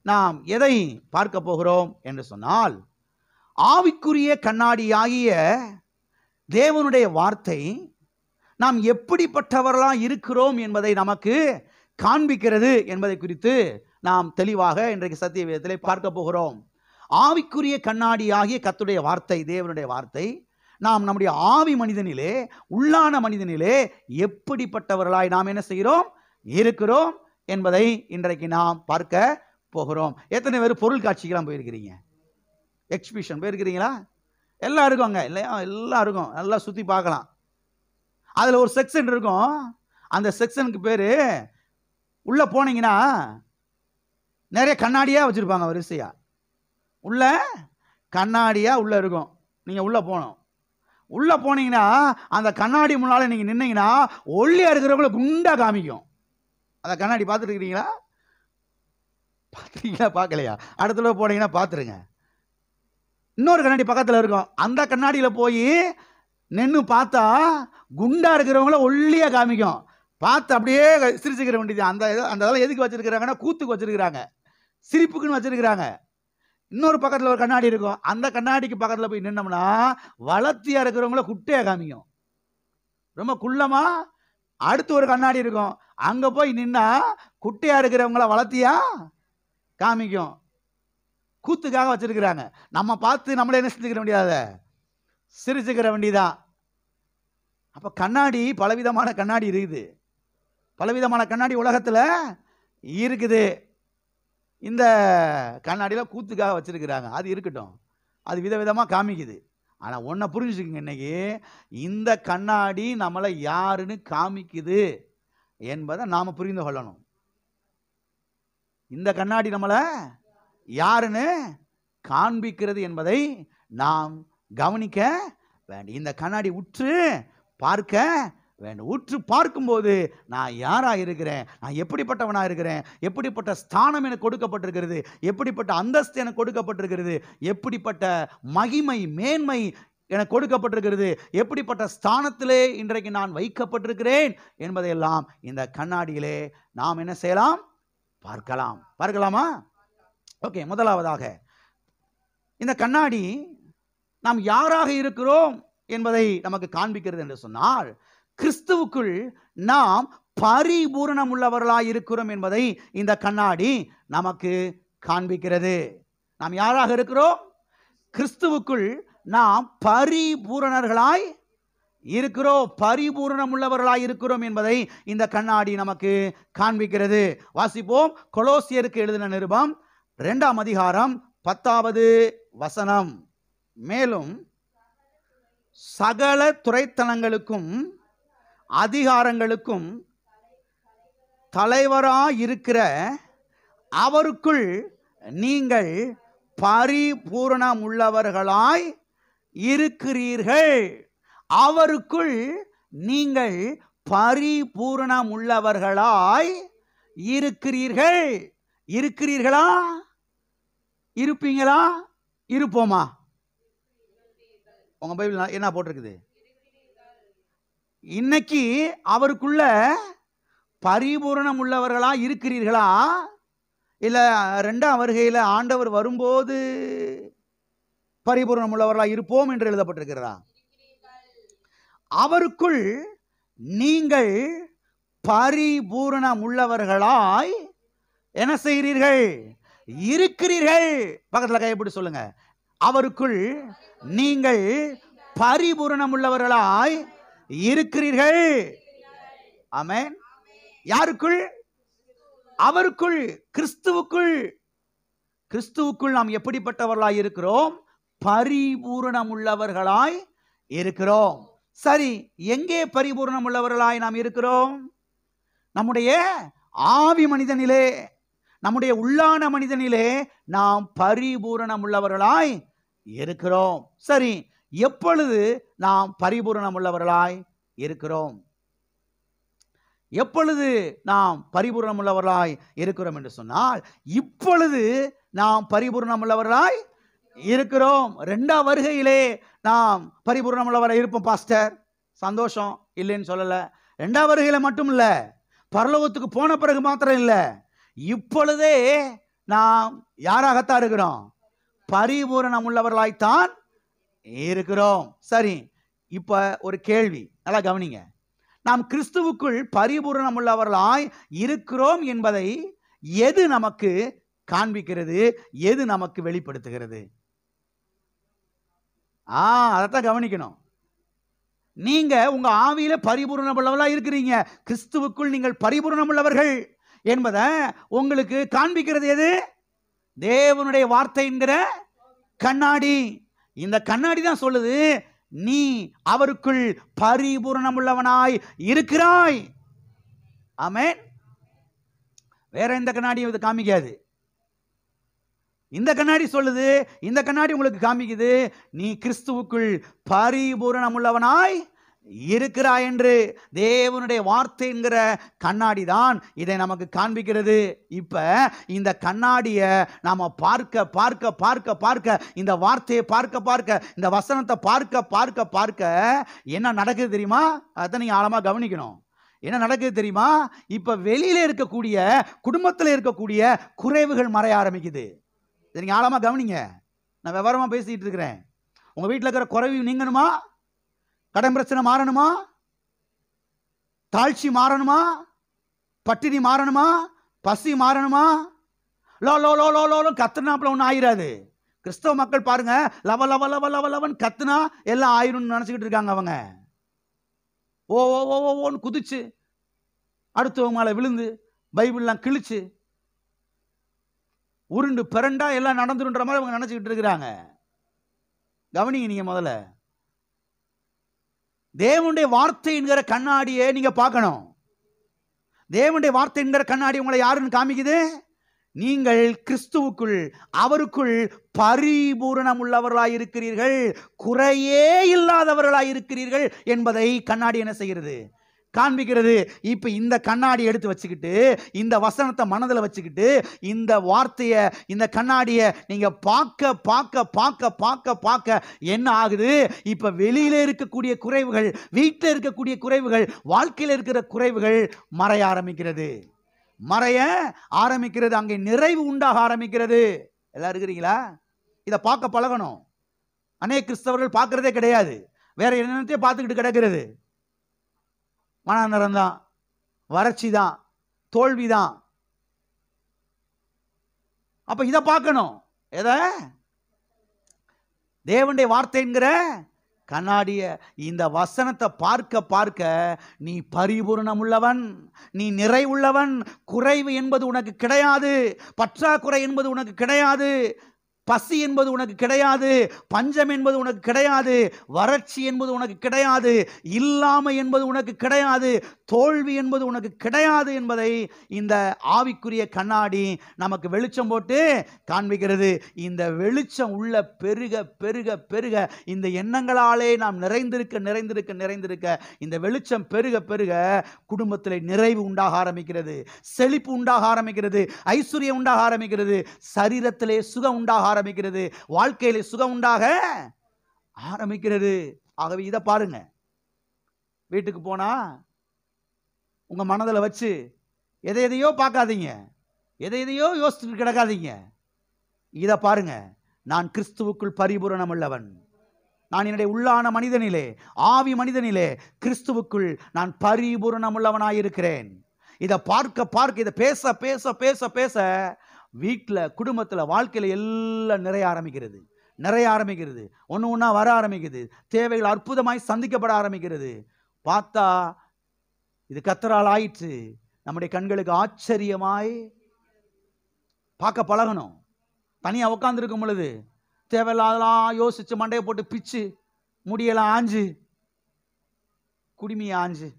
நாம் எதை பார்க்க போகிறோம் என்று சொன்னால், ஆவிக்குரிய கண்ணாடியாகிய தேவனுடைய வார்த்தை நாம் எப்படிப்பட்டவர்களாக இருக்கிறோம் என்பதை நமக்கு காண்பிக்கிறது என்பதை குறித்து நாம் தெளிவாக இன்றைக்கு சத்திய வேதத்திலே பார்க்க போகிறோம். ஆவிக்குரிய கண்ணாடியாகிய கர்த்தருடைய வார்த்தை, தேவனுடைய வார்த்தை, நாம் நம்முடைய ஆவி மனிதனிலே, உள்ளான மனிதனிலே எப்படிப்பட்டவர்களாய் நாம் என்ன செய்கிறோம், இருக்கிறோம் என்பதை இன்றைக்கு நாம் பார்க்க போகிறோம். எத்தனை பேர் பொருள் காட்சிக்கெல்லாம் போயிருக்கிறீங்க? எக்ஸிபிஷன் போயிருக்கிறீங்களா? எல்லாம் இருக்குங்க இல்லையா? எல்லாம் இருக்கும், நல்லா சுற்றி பார்க்கலாம். அதில் ஒரு செக்ஷன் இருக்கும். அந்த செக்ஷனுக்கு பேர், உள்ளே போனீங்கன்னா நிறைய கண்ணாடியாக வச்சுருப்பாங்க வரிசையாக. உள்ள கண்ணாடியாக உள்ளே இருக்கும். நீங்கள் உள்ளே போகணும். உள்ளே போனீங்கன்னா அந்த கண்ணாடி முன்னால் நீங்கள் நின்னீங்கன்னா ஒல்லியாக இருக்கிறவங்கள குண்டாக காமிக்கும். அந்த கண்ணாடி பார்த்துருக்கிறீங்களா? பார்த்துருக்கீங்களா? பார்க்கலையா? அடுத்த போனீங்கன்னா பார்த்துருங்க. இன்னொரு கண்ணாடி பக்கத்தில் இருக்கும். அந்த கண்ணாடியில் போய் நின்று பார்த்தா குண்டா இருக்கிறவங்கள ஒல்லியாக காமிக்கும். பார்த்து அப்படியே சிரிச்சுக்கிற வேண்டியது. அந்த அதெல்லாம் எதுக்கு வச்சிருக்கிறாங்கன்னா, கூத்துக்கு வச்சிருக்கிறாங்க, சிரிப்புக்குன்னு வச்சிருக்கிறாங்க. இன்னொரு பக்கத்தில் ஒரு கண்ணாடி இருக்கும். அந்த கண்ணாடிக்கு பக்கத்தில் போய் நின்னோம்னா வளர்த்தியாக இருக்கிறவங்கள குட்டையாக காமிக்கும், ரொம்ப குள்ளமா. அடுத்து ஒரு கண்ணாடி இருக்கும். அங்கே போய் நின்னா குட்டையாக இருக்கிறவங்கள வளர்த்தியா காமிக்கும். கூத்துக்காக வச்சிருக்கிறாங்க. நம்ம பார்த்து நம்மளே என்ன செஞ்சுக்கிற வேண்டியத, சிரிச்சுக்கிற வேண்டியதான். அப்போ கண்ணாடி, பலவிதமான கண்ணாடி இருக்குது. பலவிதமான கண்ணாடி உலகத்தில் இருக்குது. இந்த கண்ணாடியில் கூத்துக்காக வச்சிருக்கிறாங்க. அது இருக்கட்டும், அது விதவிதமாக காமிக்குது. ஆனால் ஒன்றை புரிஞ்சுக்குங்க, இன்னைக்கு இந்த கண்ணாடி நம்மளை யாருன்னு காமிக்குது என்பதை நாம் புரிந்து கொள்ளணும். இந்த கண்ணாடி நம்மளை யாருன்னு காண்பிக்கிறது என்பதை நாம் கவனிக்க வேண்டும். இந்த கண்ணாடி உற்று பார்க்க வேண்டும். உற்று பார்க்கும்போது நான் யாராக இருக்கிறேன், நான் எப்படிப்பட்டவனாக இருக்கிறேன், எப்படிப்பட்ட ஸ்தானம் எனக்கு கொடுக்கப்பட்டிருக்கிறது, எப்படிப்பட்ட அந்தஸ்து எனக்கு கொடுக்கப்பட்டிருக்கிறது, எப்படிப்பட்ட மகிமை மேன்மை எனக்கு கொடுக்கப்பட்டிருக்கிறது, எப்படிப்பட்ட ஸ்தானத்திலே இன்றைக்கு நான் வைக்கப்பட்டிருக்கிறேன் என்பதையெல்லாம் இந்த கண்ணாடியிலே நாம் என்ன செய்யலாம், பார்க்கலாம். பார்க்கலாமா? ஓகே. முதலாவதாக இந்த கண்ணாடி நாம் யாராக இருக்கிறோம் என்பதை நமக்கு காண்பிக்கிறது என்று சொன்னால், கிறிஸ்துவுக்குள் நாம் பரிபூரணம் உள்ளவர்களாக இருக்கிறோம் என்பதை இந்த கண்ணாடி நமக்கு காண்பிக்கிறது. நாம் யாராக இருக்கிறோம்? கிறிஸ்துவுக்குள் நாம் பரிபூரணர்களாய் இருக்கிறோம், பரிபூரணம் உள்ளவர்களாய் இருக்கிறோம் என்பதை இந்த கண்ணாடி நமக்கு காண்பிக்கிறது. வாசிப்போம். கொலோசியருக்கு எழுதின நிருபம் 2ஆம் அதிகாரம் 10வது வசனம். மேலும் சகல துரைத்தனங்களுக்கும் அதிகாரங்களுக்கும் தலைவராயிருக்கிற அவருக்குள் நீங்கள் பரிபூரணம் உள்ளவர்களாய் இருக்கிறீர்கள். அவருக்குள் நீங்கள் பரிபூரணம் உள்ளவர்களாய் இருக்கிறீர்கள். இருக்கிறீர்களா? இருப்பீங்களா? இருப்போமா? உங்க பைபிள் என்ன போட்டிருக்குது? இன்னைக்கு அவருக்குள்ள பரிபூரணம் உள்ளவர்களா இருக்கிறீர்களா? இல்ல 2ஆம் வருகையில் ஆண்டவர் வரும்போது பரிபூரணம் உள்ளவர்களா இருப்போம் என்று எழுதப்பட்டிருக்கிறதா? அவருக்குள் நீங்கள் பரிபூரணம் உள்ளவர்களாய் என்ன செய்கிறீர்கள்? இருக்கிறீர்கள். பக்கத்தில் கையப்படி சொல்லுங்க. அவருக்குள் நீங்கள் பரிபூரணம் உள்ளவர்களாய் இருக்கிறீர்கள். ஆமென். யாருக்குள்? அவருக்குள், கிறிஸ்துவுக்குள். கிறிஸ்துவுக்குள் நாம் எப்படிப்பட்டவர்களாய் இருக்கிறோம்? பரிபூரணம் உள்ளவர்களாய் இருக்கிறோம். சரி, எங்கே பரிபூரணம் உள்ளவர்களாய் நாம் இருக்கிறோம்? நம்முடைய ஆவி மனிதனிலே, நம்முடைய உள்ளான மனிதனிலே நாம் பரிபூரணம் உள்ளவர்களாய் இருக்கிறோம். சரி, எப்பொழுது நாம் பரிபூரணம் உள்ளவர்களாய் இருக்கிறோம்? எப்பொழுது நாம் பரிபூரணம் உள்ளவர்களாய் இருக்கிறோம் என்று சொன்னால், இப்பொழுது நாம் பரிபூரணம் உள்ளவர்களாய் இருக்கிறோம். 2ஆம் வருகையிலே நாம் பரிபூரணம் உள்ளவராய் இருப்போம். பாஸ்டர், சந்தோஷம், இல்லைன்னு சொல்லலை. 2ஆம் வருகையில் மட்டும் இல்லை, பரலோகத்துக்கு போன பிறகு மாத்திரம் இல்லை, இப்பொழுதே நாம் யாராகத்தான் இருக்கிறோம்? பரிபூரணம் உள்ளவர்களாய்த்தான் இருக்கிறோம். சரி, இப்ப ஒரு கேள்வி, நல்லா கவனிங்க. நாம் கிறிஸ்துவுக்குள் பரிபூரணம் உள்ளவர்களாய் இருக்கிறோம் என்பதை எது நமக்கு காண்பிக்கிறது? எது நமக்கு வெளிப்படுத்துகிறது? அதைத்தான் கவனிக்கணும். நீங்க உங்க ஆவியில பரிபூரணம் உள்ளவர்களா இருக்கிறீங்க. கிறிஸ்துவுக்குள் நீங்கள் பரிபூரணம் உள்ளவர்கள் என்பதை உங்களுக்கு காண்பிக்கிறது எது? தேவனுடைய வார்த்தை என்கிற கண்ணாடி. இந்த கண்ணாடி தான் சொல்லுது, நீ அவருக்குள் பரிபூரணம் உள்ளவனாய் இருக்கிறாய். ஆமென். வேற எந்த கண்ணாடியும் இது காமிக்காது. இந்த கண்ணாடி சொல்லுது, இந்த கண்ணாடி உங்களுக்கு காமிக்குது, நீ கிறிஸ்துவுக்குள் பரிபூரணம் உள்ளவனாய் இருக்கிறாய் என்று. தேவனுடைய வார்த்தை என்கிற கண்ணாடி தான் இதை நமக்கு காண்பிக்கிறது. இப்ப இந்த கண்ணாடியை நாம பார்க்க பார்க்க பார்க்க பார்க்க, இந்த வார்த்தையை பார்க்க பார்க்க, இந்த வசனத்தை பார்க்க பார்க்க பார்க்க என்ன நடக்குது தெரியுமா? அதை நீங்க ஆழமா கவனிக்கணும். என்ன நடக்குது தெரியுமா? இப்ப வெளியில இருக்கக்கூடிய, குடும்பத்தில் இருக்கக்கூடிய குறைவுகள் மறைய ஆரம்பிக்குது. நீங்க ஆழமா கவனிங்க. நான் விவரமா பேசிட்டு இருக்கிறேன். உங்க வீட்டில் இருக்கிற குறைவு நீங்கணுமா? கடன் பிரச்சனை மாறணுமா? தாழ்ச்சி மாறணுமா? பட்டினி மாறணுமா? பசி மாறணுமா? லோ லோ லோ லோ லோ கத்துனாப்புல ஒன்றும் ஆயிராது. கிறிஸ்தவ மக்கள் பாருங்க, லவ லவ லவ லவ லவன் கத்துனா எல்லாம் ஆயிரும்னு நினைச்சுக்கிட்டு இருக்காங்க. அவங்க ஓ ஓ ஓ ஓன்னு குதிச்சு, அடுத்தவங்க மேல விழுந்து, பைபிள்லாம் கிழிச்சு, உருண்டு பிறண்டா எல்லாம் நடந்துருன்ற மாதிரி அவங்க நினைச்சுக்கிட்டு இருக்கிறாங்க. கவனிங்க நீங்க. முதல்ல தேவனுடைய வார்த்தை என்கிற கண்ணாடியை நீங்க பார்க்கணும். தேவனுடைய வார்த்தை என்கிற கண்ணாடி உங்களை யாருன்னு காமிக்குது? நீங்கள் கிறிஸ்துவுக்குள், அவருக்குள் பரிபூரணம் உள்ளவர்களாய் இருக்கிறீர்கள், குறையே இல்லாதவர்களாய் இருக்கிறீர்கள் என்பதை கண்ணாடி என்ன செய்கிறது? காண்பிக்கிறது. இப்ப இந்த கண்ணாடி எடுத்து வச்சுக்கிட்டு, இந்த வசனத்தை மனதில் வச்சுக்கிட்டு, இந்த வார்த்தையை, இந்த கண்ணாடியை நீங்க பார்க்க பார்க்க பார்க்க பார்க்க பார்க்க என்ன ஆகுது? இப்ப வெளியில இருக்கக்கூடிய குறைவுகள், வீட்டில் இருக்கக்கூடிய குறைவுகள், வாழ்க்கையில் இருக்கிற குறைவுகள் மறைய ஆரம்பிக்கிறது. மறைய ஆரம்பிக்கிறது. அங்கே நிறைவு உண்டாக ஆரம்பிக்கிறது. எல்லாம் இருக்கிறீங்களா? இதை பார்க்க பழகணும். அநேக கிறிஸ்தவர்கள் பார்க்கறதே கிடையாது. வேற என்னத்தையும் பார்த்துக்கிட்டு கிடக்கிறது. மனநலம் தான், வறட்சி தான், தோல்வி தான். அப்ப இதை பார்க்கணும். எதை? தேவனுடைய வார்த்தை என்கிற கண்ணாடிய, இந்த வசனத்தை பார்க்க பார்க்க நீ பரிபூரணம் உள்ளவன், நீ நிறைவுள்ளவன். குறைவு என்பது உனக்கு கிடையாது, பற்றாக்குறை என்பது உனக்கு கிடையாது, பசி என்பது உனக்கு கிடையாது, பஞ்சம் என்பது உனக்கு கிடையாது, வறட்சி என்பது உனக்கு கிடையாது, இல்லாமை என்பது உனக்கு கிடையாது, தோல்வி என்பது உனக்கு கிடையாது என்பதை இந்த ஆவிக்குரிய கண்ணாடி நமக்கு வெளிச்சம் போட்டு காண்பிக்கிறது. இந்த வெளிச்சம் உள்ள பெருக பெருக பெருக, இந்த எண்ணங்களாலே நாம் நிறைந்திருக்க நிறைந்திருக்க நிறைந்திருக்க, இந்த வெளிச்சம் பெருக பெருக குடும்பத்தில் நிறைவு உண்டாக ஆரம்பிக்கிறது, செழிப்பு உண்டாக ஆரம்பிக்கிறது, ஐஸ்வர்யம் உண்டாக ஆரம்பிக்கிறது, சரீரத்திலே சுகம் உண்டாக ஆரம்பிக்கிறது, வாழ்க்கையிலே சுகம் உண்டாக ஆரம்பிக்கிறது. ஆகவே இதை பாருங்க. வீட்டுக்கு போனா உங்க மனதில் வச்சு எதை எதையோ பார்க்காதீங்க, எதை எதையோ யோசிச்சுட்டு கிடக்காதீங்க. இதை பாருங்க. நான் கிறிஸ்துவுக்குள் பரிபூரணம் உள்ளவன். நான் என்னுடைய உள்ளான மனிதனிலே, ஆவி மனிதனிலே கிறிஸ்துவுக்குள் நான் பரிபூரணம் உள்ளவனாயிருக்கிறேன். இதை பார்க்க பார்க்க, இதை பேச பேச பேச பேச வீட்டில், குடும்பத்தில், வாழ்க்கையில் எல்லாம் நிறைய ஆரம்பிக்கிறது, நிறைய ஆரம்பிக்கிறது. ஒன்று ஒன்றா வர ஆரம்பிக்குது. தேவைகள் அற்புதமாய் சந்திக்கப்பட ஆரம்பிக்கிறது. பார்த்தா இது கர்த்தரால் ஆயிற்று. நம்முடைய கண்களுக்கு ஆச்சரியமாய் பார்க்க பழகணும். தனியாக உட்காந்துருக்கும் பொழுது தேவையில்லாதெல்லாம் யோசிச்சு, மண்டையை போட்டு பிச்சு, முடியெல்லாம் ஆஞ்சு, குடிமையை ஆஞ்சு,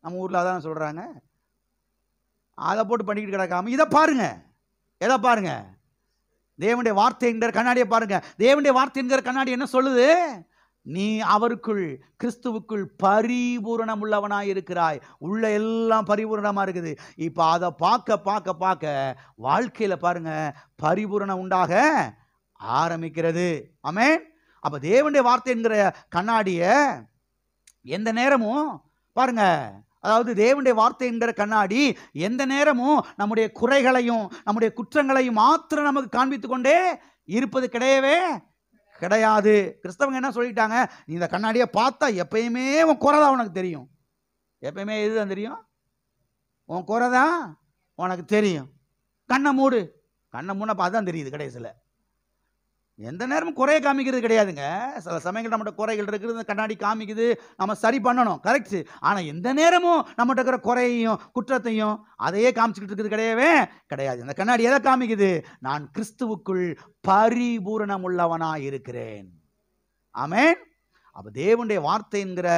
நம்ம ஊரில் அதான் சொல்கிறாங்க, அதை போட்டு பண்ணிக்கிட்டு கிடக்காம இதை பாருங்க. எதை பாருங்க? தேவனுடைய வார்த்தை என்கிற கண்ணாடியை பாருங்க. தேவனுடைய வார்த்தை என்கிற கண்ணாடி என்ன சொல்லுது? நீ அவருக்குள், கிறிஸ்துவுக்குள் பரிபூரணம் உள்ளவனாய் இருக்கிறாய். உள்ள எல்லாம் பரிபூரணமா இருக்குது. இப்ப அதை பார்க்க பார்க்க பார்க்க வாழ்க்கையில பாருங்க பரிபூரணம் உண்டாக ஆரம்பிக்கிறது. ஆமென். அப்ப தேவனுடைய வார்த்தை என்கிற கண்ணாடிய எந்த நேரமும் பாருங்க அதாவது தேவனுடைய வார்த்தை என்கிற கண்ணாடி எந்த நேரமும் நம்முடைய குறைகளையும் நம்முடைய குற்றங்களையும் மாத்திரம் நமக்கு காண்பித்துக் கொண்டே இருப்பது கிடையவே கிடையாது. கிறிஸ்தவங்க என்ன சொல்லிட்டாங்க, இந்த கண்ணாடியை பார்த்தா எப்பயுமே உன் குறை தான் உனக்கு தெரியும். எப்பயுமே எதுதான் தெரியும்? உன் குறை தான் உனக்கு தெரியும். கண்ணை மூடு, கண்ணை மூடப்ப அதுதான் தெரியுது. கடைசியில் எந்த நேரமும் குறைய காமிக்கிறது கிடையாதுங்க. சில சமயங்கள் நம்மகிட்ட குறைகள் இருக்குது, கண்ணாடி காமிக்குது, நம்ம சரி பண்ணணும், கரெக்ட். ஆனால் எந்த நேரமும் நம்மகிட்ட இருக்கிற குறையையும் குற்றத்தையும் அதையே காமிச்சுக்கிட்டு இருக்கிறது கிடையவே கிடையாது. இந்த கண்ணாடி எதை காமிக்குது? நான் கிறிஸ்துவுக்குள் பரிபூரணம் உள்ளவனாய் இருக்கிறேன். ஆமென். அப்ப தேவனுடைய வார்த்தை என்கிற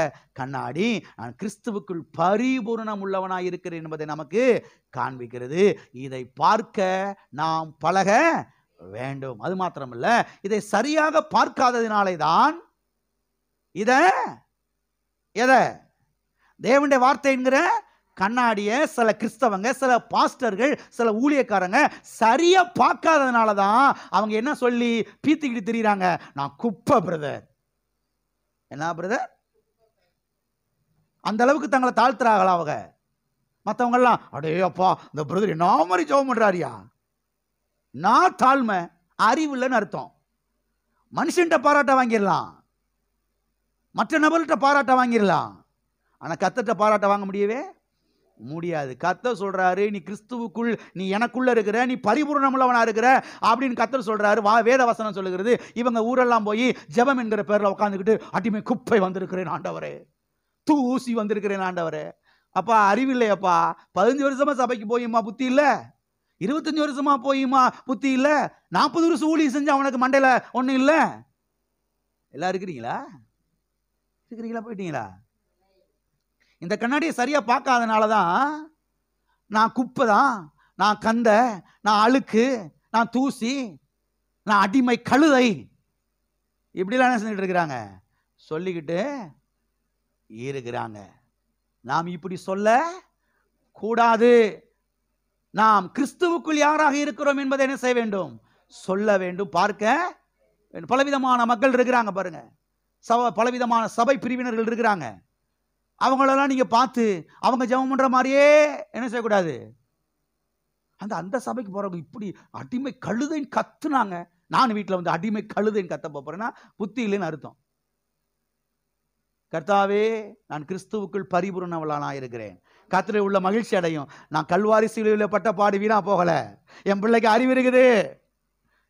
கண்ணாடி நான் கிறிஸ்துவுக்குள் பரிபூரணம் உள்ளவனாய் இருக்கிறேன் என்பதை நமக்கு காண்பிக்கிறது. இதை பார்க்க நாம் பழக வேண்டும். அது மாத்திரமல்ல, இதை சரியாக பார்க்காததினாலே தான் எதை தேவனுடைய வார்த்தை என்கிற கண்ணாடியை சில கிறிஸ்தவங்க, சில பாஸ்டர்கள், சில ஊழியக்காரங்க சரியா பார்க்காததுனால தான் அவங்க என்ன சொல்லி பீத்திக்கிட்டு திரிகிறாங்க, நான் குப்பை பிரதர். என்ன பிரதர்? அந்த அளவுக்கு தங்களை தாழ்த்துறாங்களா அவங்க? மற்றவங்கெல்லாம் அடே அப்பா இந்த பிரதர் என்ன மாதிரி ஜெபம் பண்றாரியா, நான் தாழ்மை, அறிவு இல்லைன்னு அர்த்தம். மனுஷன்கிட்ட பாராட்ட வாங்கிடலாம், மற்ற நபர்கிட்ட பாராட்ட வாங்கிடலாம், ஆனால் கர்த்தர்கிட்ட பாராட்ட வாங்க முடியவே முடியாது. கர்த்தர் சொல்றாரு, நீ கிறிஸ்துவுக்குள், நீ எனக்குள்ள இருக்கிற, நீ பரிபூர்ணமுள்ளவனா இருக்கிற அப்படின்னு கர்த்தர் சொல்றாரு. வேத வசனம் சொல்லுகிறது. இவங்க ஊரெல்லாம் போய் ஜெபம் என்கிற பேர்ல உட்காந்துக்கிட்டு அடிமை குப்பை வந்திருக்கிறேன் ஆண்டவரே, தூசி வந்திருக்கிறேன் ஆண்டவரே. அப்பா அறிவு இல்லையப்பா, 15 வருஷமா சபைக்கு போயுமா புத்தி இல்லை, 25 வருஷமா போயுமா புத்தி இல்லை, 40 வருஷம் ஊழியம் செஞ்சு அவனுக்கு மண்டையில ஒன்றும் இல்லை. எல்லாம் இருக்கிறீங்களா? போயிட்டீங்களா? இந்த கண்ணாடியை சரியா பார்க்காதனால தான் நான் குப்பை தான், நான் கந்த, நான் அழுக்கு, நான் தூசி, நான் அடிமை கழுதை, இப்படிலாம் என்ன செஞ்சுட்டு இருக்கிறாங்க, சொல்லிக்கிட்டு இருக்கிறாங்க. நாம் இப்படி சொல்ல கூடாது. நாம் கிறிஸ்துவுக்குள் யாராக இருக்கிறோம் என்பதை என்ன செய்ய வேண்டும்? சொல்ல வேண்டும், பார்க்க. பலவிதமான மக்கள் இருக்கிறாங்க பாருங்க, பலவிதமான சபை பிரிவினர்கள் இருக்கிறாங்க. அவங்களெல்லாம் நீங்க பார்த்து அவங்க ஜெபம் பண்ற மாதிரியே என்ன செய்யக்கூடாது. அந்த சபைக்கு போறவங்க இப்படி அடிமை கழுதைன்னு கத்துனாங்க, நான் வீட்டில் வந்து அடிமை கழுதைன்னு கத்த போறேன்னா புத்தி இல்லைன்னு அர்த்தம். கர்த்தாவே, நான் கிறிஸ்துவுக்குள் பரிபூரணவளானா இருக்கிறேன். கர்த்தரில் உள்ள மகிழ்ச்சி அடையும். நான் கல்வாரி சிலுவையில் பட்ட பாடு வீணா போகல. என் பிள்ளைக்கு அறிவு இருக்குது,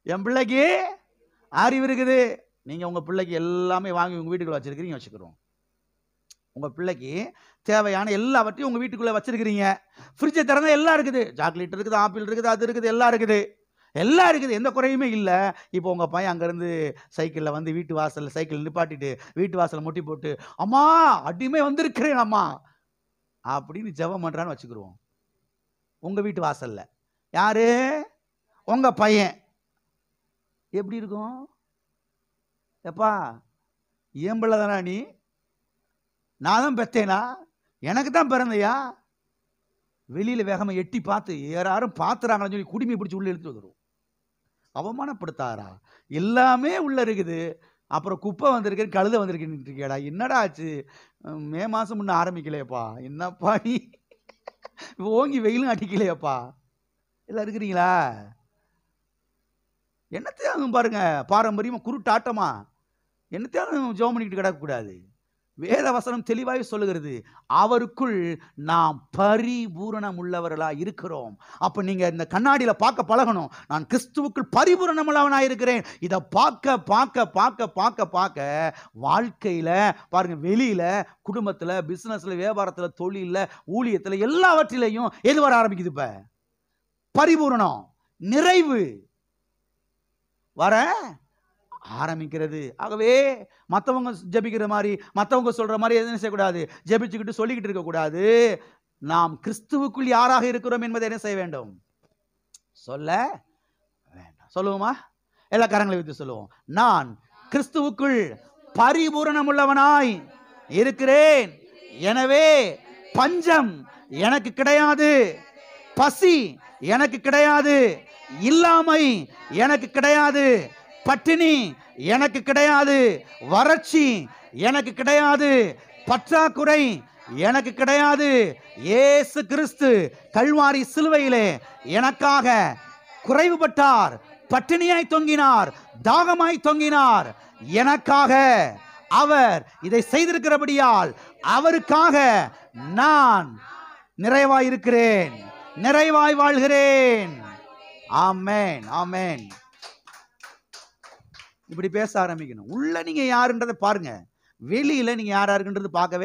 என் பிள்ளைக்கு அறிவு இருக்குது. நீங்க உங்க பிள்ளைக்கு எல்லாமே வாங்கி உங்க வீட்டுக்குள்ள வச்சிருக்கிறீங்க வச்சுக்கிறோம். உங்க பிள்ளைக்கு தேவையான எல்லாவற்றையும் உங்க வீட்டுக்குள்ள வச்சிருக்கிறீங்க. ஃப்ரிட்ஜை திறந்தா எல்லாம் இருக்குது, சாக்லேட் இருக்குது, ஆப்பிள் இருக்குது, அது இருக்குது, எல்லாம் இருக்குது, எல்லாம் இருக்குது, எந்த குறையுமே இல்லை. இப்போ உங்க பையன் அங்கேருந்து சைக்கிளில் வந்து வீட்டு வாசலில் சைக்கிள் நிப்பாட்டிட்டு வீட்டு வாசலை முட்டி போட்டு அம்மா அடிமை வந்திருக்கிறேன் அம்மா அப்படின்னு ஜெபம் பண்றான்னு வச்சுக்கிடுவோம். உங்க வீட்டு வாசல்ல யாரு? உங்க பையன். எப்படி இருக்கும்? எப்பா ஏன் பிள்ளை தானா நீ? நான் தான் பெத்தேனா? எனக்கு தான் பிறந்தையா? வெளியில வேகமா எட்டி பார்த்து யாரும் பார்த்துறாங்கன்னு சொல்லி குடிமை பிடிச்சி உள்ள எடுத்து வந்துடும். அவமானப்படுத்தாரா? எல்லாமே உள்ள இருக்குது. அப்புறம் குப்பை வந்திருக்கேன், கழுத வந்திருக்கேன்னு இருக்கேடா. என்னடா ஆச்சு? மே மாசம் முன்ன ஆரம்பிக்கலையப்பா. என்னப்பா நீ ஓங்கி வெயிலும் அடிக்கலையப்பா. எல்லாம் இருக்கிறீங்களா? என்னத்தையும் பாருங்க, பாரம்பரியமா குருட்டாட்டமா என்னத்தையும் ஜெபம் பண்ணிக்கிட்டு கிடக்கக்கூடாது. வேத வசனம் தெளிவாக சொல்லுகிறது, அவருக்குள் நாம் பரிபூரணம் உள்ளவர்களா இருக்கிறோம். அப்ப நீங்க இந்த கண்ணாடியில பார்க்க பழகணும். நான் கிறிஸ்துவுக்குள் பரிபூரணம் உள்ளவனாக இருக்கிறேன். இதை பார்க்க பார்க்க பார்க்க பார்க்க பார்க்க வாழ்க்கையில பாருங்க, வெளியில, குடும்பத்துல, பிசினஸ்ல, வியாபாரத்துல, தொழில, ஊழியத்துல, எல்லாவற்றிலையும் எது வர ஆரம்பிக்குது? இப்ப பரிபூரணம், நிறைவு வர ஆரம்பிக்கிறது. ஆகவே மற்றவங்க ஜெபிக்கிற மாதிரி, மற்றவங்க சொல்ற மாதிரி எதுவும் செய்யக்கூடாது, ஜெபிச்சுக்கிட்டு சொல்லிக்கிட்டு இருக்கக்கூடாது. நாம் கிறிஸ்துவுக்குள் யாராக இருக்கிறோம் என்பதை என்ன செய்ய வேண்டும்? சொல்ல வேண்டாம். சொல்லுவோமா? எல்லா கரங்களை வைத்து சொல்லுவோம். நான் கிறிஸ்துவுக்குள் பரிபூரணம் உள்ளவனாய் இருக்கிறேன், எனவே பஞ்சம் எனக்கு கிடையாது, பசி எனக்கு கிடையாது, இல்லாமை எனக்கு கிடையாது, பட்டினி எனக்கு கிடையாது, வறட்சி எனக்கு கிடையாது, பற்றாக்குறை எனக்கு கிடையாது. இயேசு கிறிஸ்து கல்வாரி சிலுவையிலே எனக்காக குறைவுபட்டார், பட்டினியாய் தொங்கினார், தாகமாய் தொங்கினார். எனக்காக அவர் இதை செய்திருக்கிறபடியால் அவருக்காக நான் நிறைவாய் இருக்கிறேன், நிறைவாய் வாழ்கிறேன். ஆமென், ஆமென். இப்படி பேச ஆரம்பிக்கணும். உள்ள நீங்க யாருன்றதை பாருங்க. வெளியில நீங்க யாரா இருக்குன்றது பார்க்க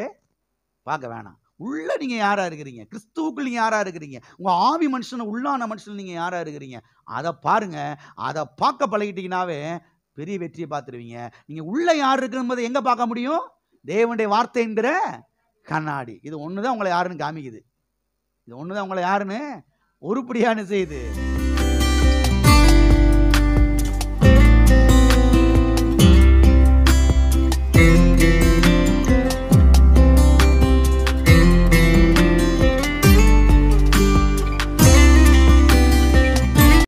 வேணாம். உள்ள நீங்க யாரா இருக்கிறீங்க, கிறிஸ்துவுக்குள் நீங்க யாரா இருக்கிறீங்க, உங்க ஆவி மனுஷன் உள்ளான மனுஷன் நீங்க யாரா இருக்கிறீங்க, அதை பாருங்க. அதை பார்க்க பழகிட்டீங்கன்னாவே பெரிய வெற்றியை பார்த்துருவீங்க. நீங்க உள்ள யார் இருக்கும்போது எங்க பார்க்க முடியும்? தேவனுடைய வார்த்தை என்கிற கண்ணாடி. இது ஒண்ணுதான் உங்களை யாருன்னு காமிக்குது. இது ஒண்ணுதான் உங்களை யாருன்னு உருப்படியானு செய்யுது.